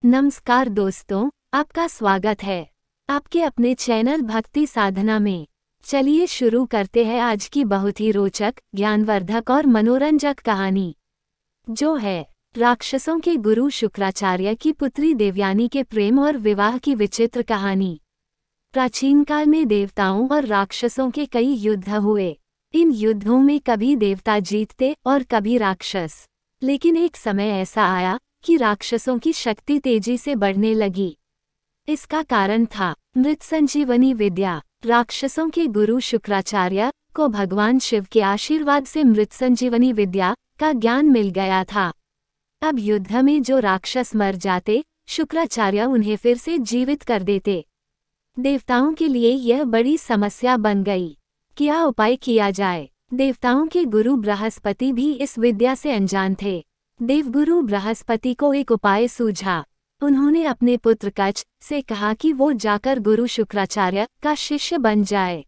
नमस्कार दोस्तों, आपका स्वागत है आपके अपने चैनल भक्ति साधना में। चलिए शुरू करते हैं आज की बहुत ही रोचक, ज्ञानवर्धक और मनोरंजक कहानी, जो है राक्षसों के गुरु शुक्राचार्य की पुत्री देवयानी के प्रेम और विवाह की विचित्र कहानी। प्राचीन काल में देवताओं और राक्षसों के कई युद्ध हुए। इन युद्धों में कभी देवता जीतते और कभी राक्षस। लेकिन एक समय ऐसा आया कि राक्षसों की शक्ति तेजी से बढ़ने लगी। इसका कारण था मृत संजीवनी विद्या। राक्षसों के गुरु शुक्राचार्य को भगवान शिव के आशीर्वाद से मृत संजीवनी विद्या का ज्ञान मिल गया था। अब युद्ध में जो राक्षस मर जाते, शुक्राचार्य उन्हें फिर से जीवित कर देते। देवताओं के लिए यह बड़ी समस्या बन गई। क्या उपाय किया जाए? देवताओं के गुरु बृहस्पति भी इस विद्या से अनजान थे। देवगुरु बृहस्पति को एक उपाय सूझा। उन्होंने अपने पुत्र कच्छ से कहा कि वो जाकर गुरु शुक्राचार्य का शिष्य बन जाए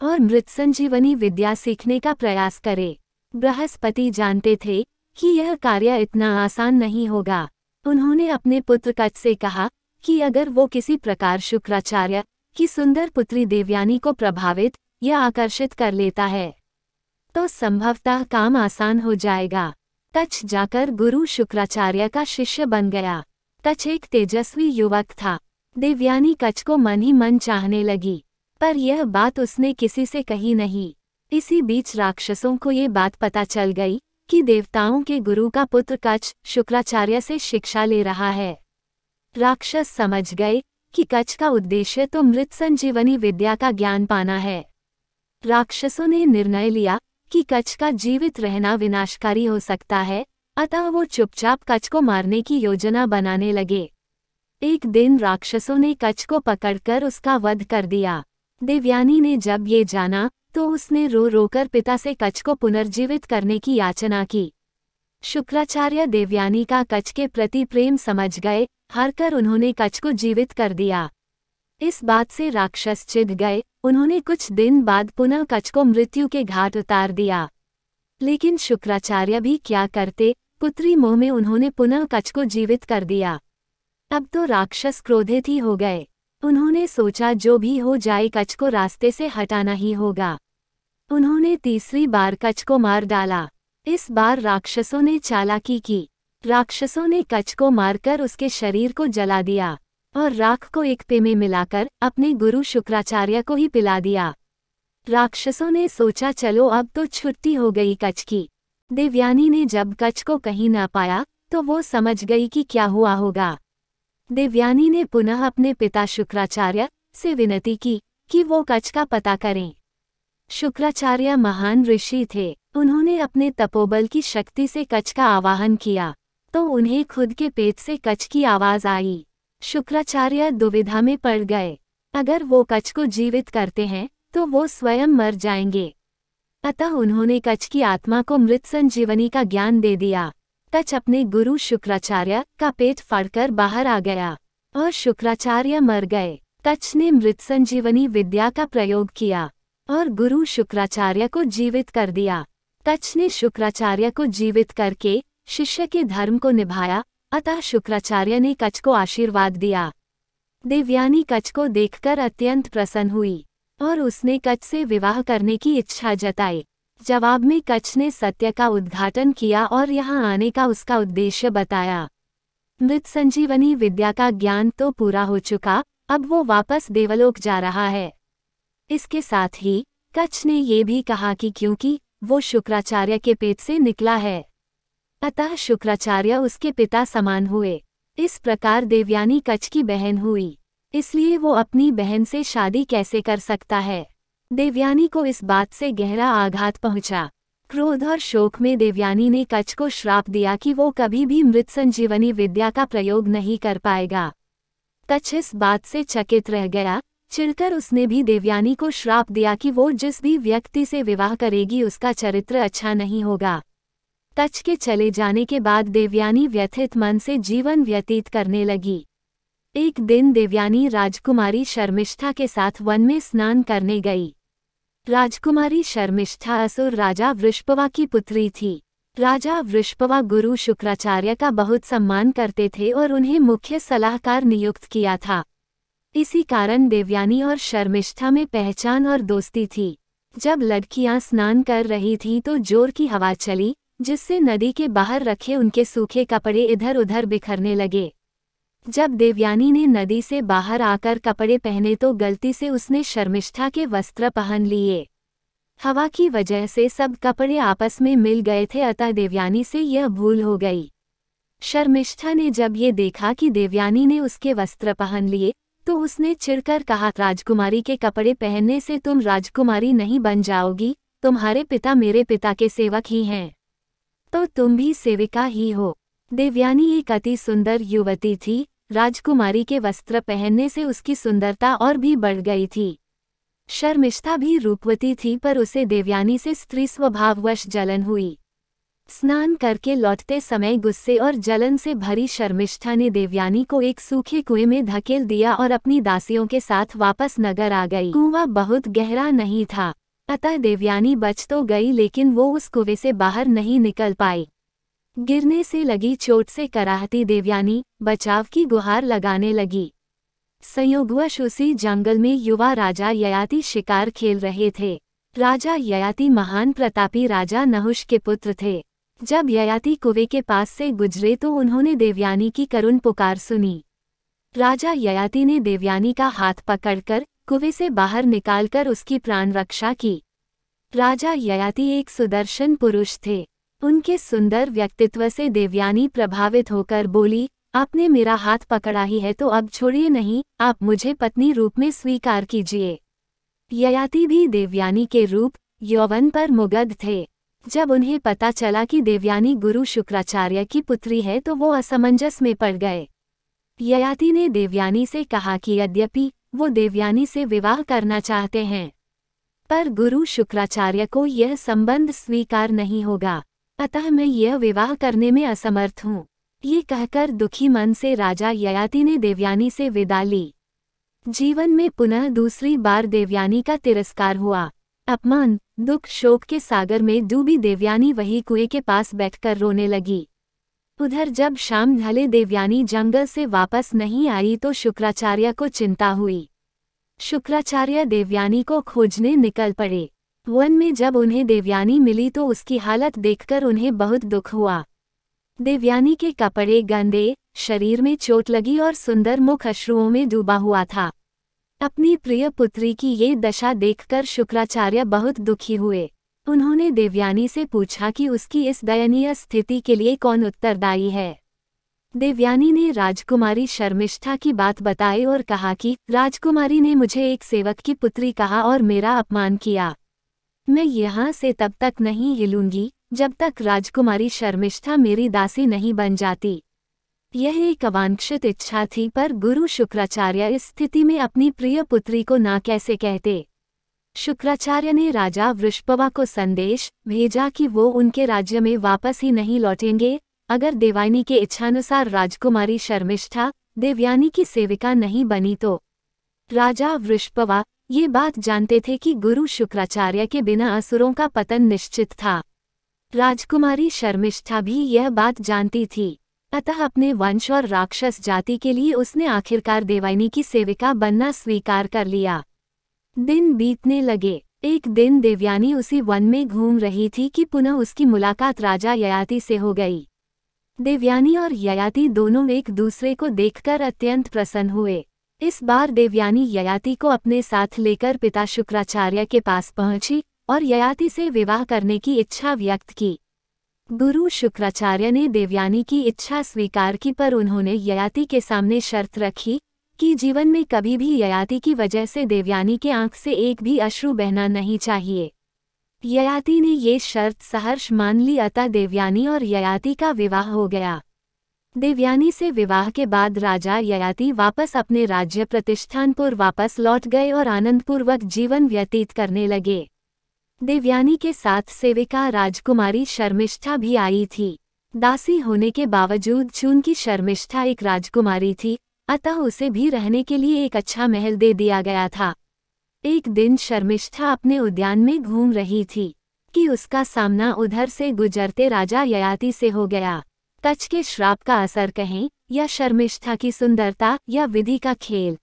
और मृत संजीवनी विद्या सीखने का प्रयास करे। बृहस्पति जानते थे कि यह कार्य इतना आसान नहीं होगा। उन्होंने अपने पुत्र कच्छ से कहा कि अगर वो किसी प्रकार शुक्राचार्य की सुंदर पुत्री देवयानी को प्रभावित या आकर्षित कर लेता है तो संभवतः काम आसान हो जाएगा। कच्छ जाकर गुरु शुक्राचार्य का शिष्य बन गया। कच्छ एक तेजस्वी युवक था। देवयानी कच्छ को मन ही मन चाहने लगी, पर यह बात उसने किसी से कही नहीं। इसी बीच राक्षसों को ये बात पता चल गई कि देवताओं के गुरु का पुत्र कच्छ शुक्राचार्य से शिक्षा ले रहा है। राक्षस समझ गए कि कच्छ का उद्देश्य तो मृत संजीवनी विद्या का ज्ञान पाना है। राक्षसों ने निर्णय लिया कि कच्छ का जीवित रहना विनाशकारी हो सकता है, अतः वो चुपचाप कच्छ को मारने की योजना बनाने लगे। एक दिन राक्षसों ने कच्छ को पकड़कर उसका वध कर दिया। देवयानी ने जब ये जाना तो उसने रो रोकर पिता से कच्छ को पुनर्जीवित करने की याचना की। शुक्राचार्य देवयानी का कच्छ के प्रति प्रेम समझ गए, हारकर उन्होंने कच्छ को जीवित कर दिया। इस बात से राक्षस चिढ़ गए। उन्होंने कुछ दिन बाद पुनः कच्छ को मृत्यु के घाट उतार दिया। लेकिन शुक्राचार्य भी क्या करते, पुत्री मोह में उन्होंने पुनः कच्छ को जीवित कर दिया। अब तो राक्षस क्रोधित ही हो गए। उन्होंने सोचा जो भी हो जाए कच्छ को रास्ते से हटाना ही होगा। उन्होंने तीसरी बार कच्छ को मार डाला। इस बार राक्षसों ने चालाकी की। राक्षसों ने कच्छ को मारकर उसके शरीर को जला दिया और राख को एक पे में मिलाकर अपने गुरु शुक्राचार्य को ही पिला दिया। राक्षसों ने सोचा चलो अब तो छुट्टी हो गई कच्छ की। देवयानी ने जब कच्छ को कहीं न पाया तो वो समझ गई कि क्या हुआ होगा। देवयानी ने पुनः अपने पिता शुक्राचार्य से विनती की कि वो कच्छ का पता करें। शुक्राचार्य महान ऋषि थे। उन्होंने अपने तपोबल की शक्ति से कच्छ का आवाहन किया तो उन्हें खुद के पेट से कच्छ की आवाज आई। शुक्राचार्य दुविधा में पड़ गए। अगर वो कच्छ को जीवित करते हैं तो वो स्वयं मर जाएंगे। अतः उन्होंने कच्छ की आत्मा को मृत संजीवनी का ज्ञान दे दिया। कच्छ अपने गुरु शुक्राचार्य का पेट फाड़कर बाहर आ गया और शुक्राचार्य मर गए। कच्छ ने मृत संजीवनी विद्या का प्रयोग किया और गुरु शुक्राचार्य को जीवित कर दिया। कच्छ ने शुक्राचार्य को जीवित करके शिष्य के धर्म को निभाया, अतः शुक्राचार्य ने कच्छ को आशीर्वाद दिया। देवयानी कच्छ को देखकर अत्यंत प्रसन्न हुई और उसने कच्छ से विवाह करने की इच्छा जताई। जवाब में कच्छ ने सत्य का उद्घाटन किया और यहाँ आने का उसका उद्देश्य बताया। मृत संजीवनी विद्या का ज्ञान तो पूरा हो चुका, अब वो वापस देवलोक जा रहा है। इसके साथ ही कच्छ ने ये भी कहा कि क्योंकि वो शुक्राचार्य के पेट से निकला है, अतः शुक्राचार्य उसके पिता समान हुए। इस प्रकार देवयानी कच्छ की बहन हुई, इसलिए वो अपनी बहन से शादी कैसे कर सकता है। देवयानी को इस बात से गहरा आघात पहुंचा। क्रोध और शोक में देवयानी ने कच्छ को श्राप दिया कि वो कभी भी मृत संजीवनी विद्या का प्रयोग नहीं कर पाएगा। कच्छ इस बात से चकित रह गया। चिढ़कर उसने भी देवयानी को श्राप दिया कि वो जिस भी व्यक्ति से विवाह करेगी उसका चरित्र अच्छा नहीं होगा। कच्छ के चले जाने के बाद देवयानी व्यथित मन से जीवन व्यतीत करने लगी। एक दिन देवयानी राजकुमारी शर्मिष्ठा के साथ वन में स्नान करने गई। राजकुमारी शर्मिष्ठा असुर राजा वृषभवा की पुत्री थी। राजा वृषपवा गुरु शुक्राचार्य का बहुत सम्मान करते थे और उन्हें मुख्य सलाहकार नियुक्त किया था। इसी कारण देवयानी और शर्मिष्ठा में पहचान और दोस्ती थी। जब लड़कियां स्नान कर रही थीं तो जोर की हवा चली, जिससे नदी के बाहर रखे उनके सूखे कपड़े इधर उधर बिखरने लगे। जब देवयानी ने नदी से बाहर आकर कपड़े पहने तो गलती से उसने शर्मिष्ठा के वस्त्र पहन लिए। हवा की वजह से सब कपड़े आपस में मिल गए थे, अतः देवयानी से यह भूल हो गई। शर्मिष्ठा ने जब ये देखा कि देवयानी ने उसके वस्त्र पहन लिए तो उसने चिढ़कर कहा, राजकुमारी के कपड़े पहनने से तुम राजकुमारी नहीं बन जाओगी, तुम्हारे पिता मेरे पिता के सेवक ही हैं, तो तुम भी सेविका ही हो। देवयानी एक अति सुंदर युवती थी। राजकुमारी के वस्त्र पहनने से उसकी सुंदरता और भी बढ़ गई थी। शर्मिष्ठा भी रूपवती थी, पर उसे देवयानी से स्त्री स्वभाववश जलन हुई। स्नान करके लौटते समय गुस्से और जलन से भरी शर्मिष्ठा ने देवयानी को एक सूखे कुएं में धकेल दिया और अपनी दासियों के साथ वापस नगर आ गई। कुआं बहुत गहरा नहीं था, अतः देवयानी बच तो गई, लेकिन वो उस कुएं से बाहर नहीं निकल पाई। गिरने से लगी चोट से कराहती देवयानी बचाव की गुहार लगाने लगी। संयोगवश उसी जंगल में युवा राजा ययाति शिकार खेल रहे थे। राजा ययाति महान प्रतापी राजा नहुष के पुत्र थे। जब ययाति कुएं के पास से गुजरे तो उन्होंने देवयानी की करुण पुकार सुनी। राजा ययाति ने देवयानी का हाथ पकड़कर कुएं से बाहर निकालकर उसकी प्राण रक्षा की। राजा ययाति एक सुदर्शन पुरुष थे। उनके सुंदर व्यक्तित्व से देवयानी प्रभावित होकर बोली, आपने मेरा हाथ पकड़ा ही है तो अब छोड़िए नहीं, आप मुझे पत्नी रूप में स्वीकार कीजिए। ययाति भी देवयानी के रूप यौवन पर मुग्ध थे। जब उन्हें पता चला कि देवयानी गुरु शुक्राचार्य की पुत्री है तो वो असमंजस में पड़ गए। ययाति ने देवयानी से कहा कि यद्यपि वो देवयानी से विवाह करना चाहते हैं, पर गुरु शुक्राचार्य को यह संबंध स्वीकार नहीं होगा, अतः मैं यह विवाह करने में असमर्थ हूँ। ये कहकर दुखी मन से राजा ययाति ने देवयानी से विदा ली। जीवन में पुनः दूसरी बार देवयानी का तिरस्कार हुआ। अपमान, दुख, शोक के सागर में डूबी देवयानी वही कुएं के पास बैठकर रोने लगी। उधर जब शाम ढले देवयानी जंगल से वापस नहीं आई तो शुक्राचार्य को चिंता हुई। शुक्राचार्य देवयानी को खोजने निकल पड़े। वन में जब उन्हें देवयानी मिली तो उसकी हालत देखकर उन्हें बहुत दुख हुआ। देवयानी के कपड़े गंदे, शरीर में चोट लगी और सुंदर मुख अश्रुओं में डूबा हुआ था। अपनी प्रिय पुत्री की ये दशा देखकर शुक्राचार्य बहुत दुखी हुए। उन्होंने देवयानी से पूछा कि उसकी इस दयनीय स्थिति के लिए कौन उत्तरदायी है। देवयानी ने राजकुमारी शर्मिष्ठा की बात बताई और कहा कि राजकुमारी ने मुझे एक सेवक की पुत्री कहा और मेरा अपमान किया। मैं यहाँ से तब तक नहीं हिलूंगी जब तक राजकुमारी शर्मिष्ठा मेरी दासी नहीं बन जाती। यह एक अवांछित इच्छा थी, पर गुरु शुक्राचार्य इस स्थिति में अपनी प्रिय पुत्री को ना कैसे कहते। शुक्राचार्य ने राजा वृषपवा को संदेश भेजा कि वो उनके राज्य में वापस ही नहीं लौटेंगे अगर देवयानी के इच्छानुसार राजकुमारी शर्मिष्ठा देवयानी की सेविका नहीं बनी तो। राजा वृषपवा ये बात जानते थे कि गुरु शुक्राचार्य के बिना असुरों का पतन निश्चित था। राजकुमारी शर्मिष्ठा भी यह बात जानती थी, अतः अपने वंश और राक्षस जाति के लिए उसने आखिरकार देवयानी की सेविका बनना स्वीकार कर लिया। दिन बीतने लगे। एक दिन देवयानी उसी वन में घूम रही थी कि पुनः उसकी मुलाकात राजा ययाति से हो गई। देवयानी और ययाति दोनों एक दूसरे को देखकर अत्यंत प्रसन्न हुए। इस बार देवयानी ययाति को अपने साथ लेकर पिता शुक्राचार्य के पास पहुंची और ययाति से विवाह करने की इच्छा व्यक्त की। गुरु शुक्राचार्य ने देवयानी की इच्छा स्वीकार की, पर उन्होंने ययाति के सामने शर्त रखी कि जीवन में कभी भी ययाति की वजह से देवयानी के आंख से एक भी अश्रु बहना नहीं चाहिए। ययाति ने ये शर्त सहर्ष मान ली, अतः देवयानी और ययाति का विवाह हो गया। देवयानी से विवाह के बाद राजा ययाति वापस अपने राज्य प्रतिष्ठानपुर वापस लौट गए और आनंदपूर्वक जीवन व्यतीत करने लगे। देवयानी के साथ सेविका राजकुमारी शर्मिष्ठा भी आई थी। दासी होने के बावजूद चूंकि शर्मिष्ठा एक राजकुमारी थी, अतः उसे भी रहने के लिए एक अच्छा महल दे दिया गया था। एक दिन शर्मिष्ठा अपने उद्यान में घूम रही थी। कि उसका सामना उधर से गुजरते राजा ययाति से हो गया। कच्छ के श्राप का असर कहें, या शर्मिष्ठा की सुंदरता, या विधि का खेल।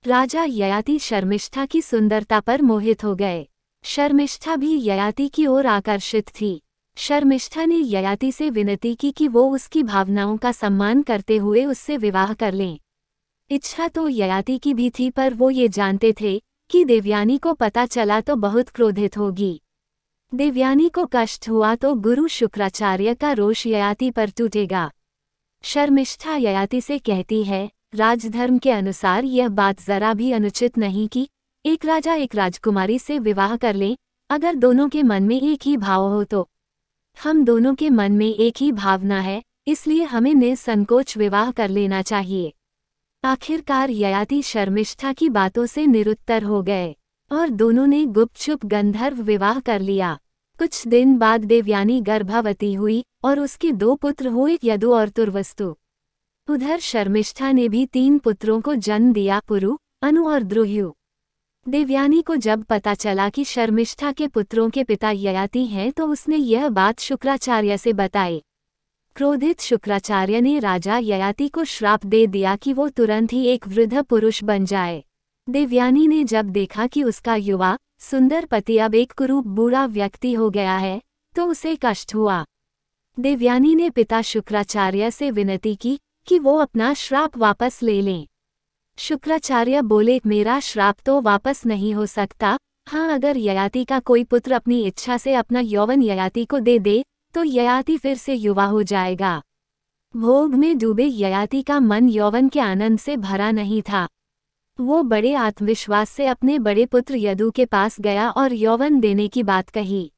राजा ययाति शर्मिष्ठा की सुंदरता पर मोहित हो गए। शर्मिष्ठा भी ययाति की ओर आकर्षित थी। शर्मिष्ठा ने ययाति से विनती की कि वो उसकी भावनाओं का सम्मान करते हुए उससे विवाह कर लें। इच्छा तो ययाति की भी थी, पर वो ये जानते थे कि देवयानी को पता चला तो बहुत क्रोधित होगी। देवयानी को कष्ट हुआ तो गुरु शुक्राचार्य का रोष ययाति पर टूटेगा। शर्मिष्ठा ययाति से कहती है, राजधर्म के अनुसार यह बात जरा भी अनुचित नहीं कि एक राजा एक राजकुमारी से विवाह कर ले, अगर दोनों के मन में एक ही भाव हो तो। हम दोनों के मन में एक ही भावना है, इसलिए हमें निसंकोच विवाह कर लेना चाहिए। आखिरकार ययाति शर्मिष्ठा की बातों से निरुत्तर हो गए और दोनों ने गुपचुप गंधर्व विवाह कर लिया। कुछ दिन बाद देवयानी गर्भवती हुई और उसके 2 पुत्र हुए, यदु और तुर्वस्तु। उधर शर्मिष्ठा ने भी 3 पुत्रों को जन्म दिया, पुरु, अनु और द्रुह्यु। देवयानी को जब पता चला कि शर्मिष्ठा के पुत्रों के पिता ययाति हैं तो उसने यह बात शुक्राचार्य से बताई। क्रोधित शुक्राचार्य ने राजा ययाति को श्राप दे दिया कि वो तुरंत ही एक वृद्ध पुरुष बन जाए। देवयानी ने जब देखा कि उसका युवा सुंदर पति अब एक कुरूप बूढ़ा व्यक्ति हो गया है तो उसे कष्ट हुआ। देवयानी ने पिता शुक्राचार्य से विनती की कि वो अपना श्राप वापस ले लें। शुक्राचार्य बोले, मेरा श्राप तो वापस नहीं हो सकता। हाँ, अगर ययाति का कोई पुत्र अपनी इच्छा से अपना यौवन ययाति को दे दे तो ययाति फिर से युवा हो जाएगा। भोग में डूबे ययाति का मन यौवन के आनंद से भरा नहीं था। वो बड़े आत्मविश्वास से अपने बड़े पुत्र यदु के पास गया और यौवन देने की बात कही।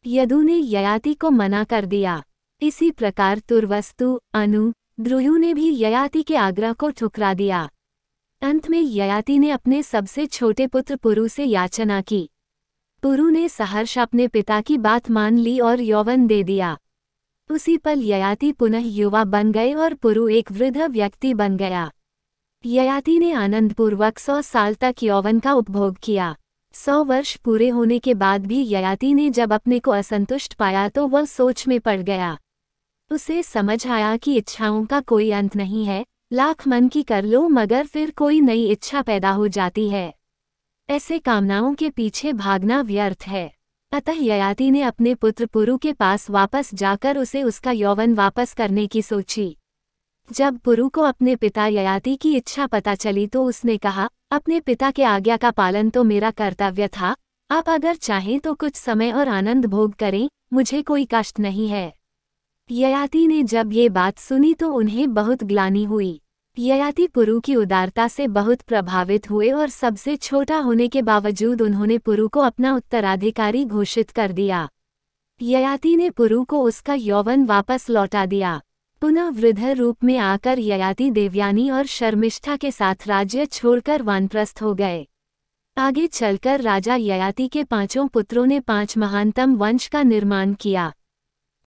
यदु ने ययाति को मना कर दिया। इसी प्रकार तुर्वस्तु, अनु, द्रुह्यु ने भी ययाति के आग्रह को ठुकरा दिया। अंत में ययाति ने अपने सबसे छोटे पुत्र पुरु से याचना की। पुरु ने सहर्ष अपने पिता की बात मान ली और यौवन दे दिया। उसी पल ययाति पुनः युवा बन गए और पुरु एक वृद्ध व्यक्ति बन गया। ययाति ने आनंदपूर्वक 100 साल तक यौवन का उपभोग किया। 100 वर्ष पूरे होने के बाद भी ययाति ने जब अपने को असंतुष्ट पाया तो वह सोच में पड़ गया। उसे समझ आया कि इच्छाओं का कोई अंत नहीं है, लाख मन की कर लो मगर फिर कोई नई इच्छा पैदा हो जाती है। ऐसे कामनाओं के पीछे भागना व्यर्थ है। अतः ययाति ने अपने पुत्र पुरु के पास वापस जाकर उसे उसका यौवन वापस करने की सोची। जब पुरु को अपने पिता ययाति की इच्छा पता चली तो उसने कहा, अपने पिता के आज्ञा का पालन तो मेरा कर्तव्य था। आप अगर चाहें तो कुछ समय और आनंद भोग करें, मुझे कोई कष्ट नहीं है। ययाति ने जब ये बात सुनी तो उन्हें बहुत ग्लानि हुई। ययाति पुरु की उदारता से बहुत प्रभावित हुए और सबसे छोटा होने के बावजूद उन्होंने पुरु को अपना उत्तराधिकारी घोषित कर दिया। ययाति ने पुरु को उसका यौवन वापस लौटा दिया। पुनः वृद्ध रूप में आकर ययाति देवयानी और शर्मिष्ठा के साथ राज्य छोड़कर वानप्रस्थ हो गए। आगे चलकर राजा ययाति के 5 पुत्रों ने 5 महानतम वंश का निर्माण किया।